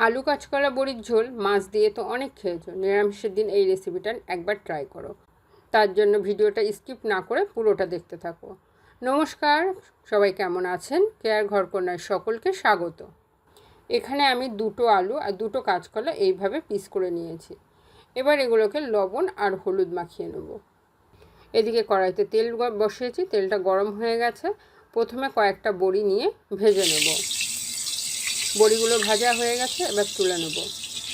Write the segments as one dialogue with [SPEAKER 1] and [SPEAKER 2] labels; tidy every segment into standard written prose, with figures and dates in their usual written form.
[SPEAKER 1] আলু কাঁচকলা বড়ির ঝোল মাছ দিয়ে তো অনেক খেয়েছো, নিরামিষের দিন এই রেসিপিটা একবার ট্রাই করো। তার জন্য ভিডিওটা স্কিপ না করে পুরোটা দেখতে থাকো। নমস্কার, সবাই কেমন আছেন? কেয়ার ঘরকন্যায় সকলকে স্বাগত। এখানে আমি 2টো আলু আর 2টো কাঁচকলা এইভাবে পিস করে নিয়েছি। এবার এগুলোকে লবণ আর হলুদ মাখিয়ে নেব। এদিকে কড়াইতে তেল বসিয়েছি, তেলটা গরম হয়ে গেছে। প্রথমে কয়েকটা বড়ি নিয়ে ভেজে নেব। বড়িগুলো ভাজা হয়ে গেছে, এবার তুলে নেব।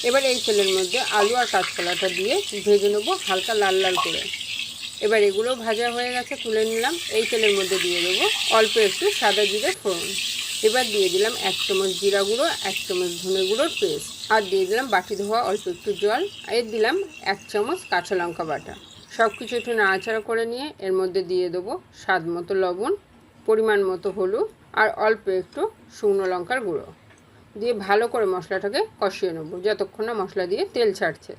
[SPEAKER 1] এবার এই তেলের মধ্যে আলু আর কাঁচকলাটা দিয়ে ভেজে নেব হালকা লাল লাল করে। এবার এগুলো ভাজা হয়ে গেছে, তুলে নিলাম। এই তেলের মধ্যে দিয়ে দেবো অল্প একটু সাদা জিরে ফোড়ন। এবার দিয়ে দিলাম 1 চামচ জিরা গুঁড়ো, 1 চামচ ধনে গুঁড়োর পেস্ট, আর দিয়ে দিলাম বাটি ধোয়া অল্প একটু জল, আর দিলাম 1 চামচ কাঁচা লঙ্কা বাটা। সব কিছু একটু নাড়াচাড়া করে নিয়ে এর মধ্যে দিয়ে দেবো স্বাদ মতো লবণ, পরিমাণ মতো হলুদ, আর অল্প একটু শুকনো লঙ্কার গুঁড়ো দিয়ে ভালো করে মশলাটাকে কষিয়ে নেব যতক্ষণ না মশলা দিয়ে তেল ছাড়ছে।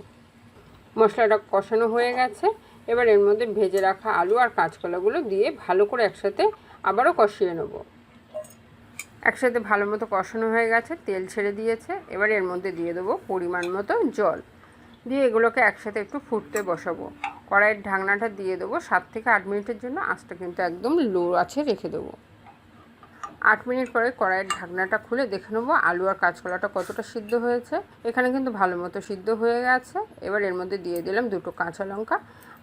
[SPEAKER 1] মশলাটা কষানো হয়ে গেছে। এবার এর মধ্যে ভেজে রাখা আলু আর কাঁচকলাগুলো দিয়ে ভালো করে একসাথে আবারও কষিয়ে নেব। একসাথে ভালো মতো কষানো হয়ে গেছে, তেল ছেড়ে দিয়েছে। এবার এর মধ্যে দিয়ে দেবো পরিমাণ মতো জল, দিয়ে এগুলোকে একসাথে একটু ফুটতে বসাবো। কড়াইয়ের ঢাকনাটা দিয়ে দেবো 7 থেকে 8 মিনিটের জন্য। আঁচটা কিন্তু একদম লো আছে রেখে দেবো। 8 মিনিট পরে কড়াইয়ের ঢাকনাটা খুলে দেখে নেবো আলু আর কাঁচকলাটা কতটা সিদ্ধ হয়েছে। এখানে কিন্তু ভালো মতো সিদ্ধ হয়ে গেছে। এবার এর মধ্যে দিয়ে দিলাম 2টো কাঁচা লঙ্কা,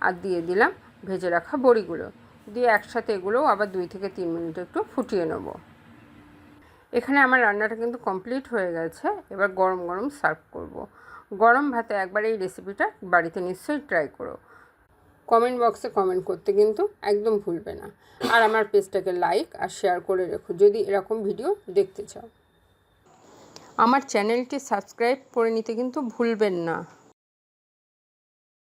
[SPEAKER 1] আর দিয়ে দিলাম ভেজে রাখা বড়িগুলো, দিয়ে একসাথে এগুলোও আবার 2 থেকে 3 মিনিট একটু ফুটিয়ে নেব। এখানে আমার রান্নাটা কিন্তু কমপ্লিট হয়ে গেছে। এবার গরম গরম সার্ভ করব। গরম ভাতে একবার এই রেসিপিটা বাড়িতে নিশ্চয়ই ট্রাই করো। কমেন্ট বক্সে কমেন্ট করতে কিন্তু একদম ভুলবে না। আর আমার পেজটাকে লাইক আর শেয়ার করে রেখো যদি এরকম ভিডিও দেখতে চাও। আমার চ্যানেলটি সাবস্ক্রাইব করে নিতে কিন্তু ভুলবেন না।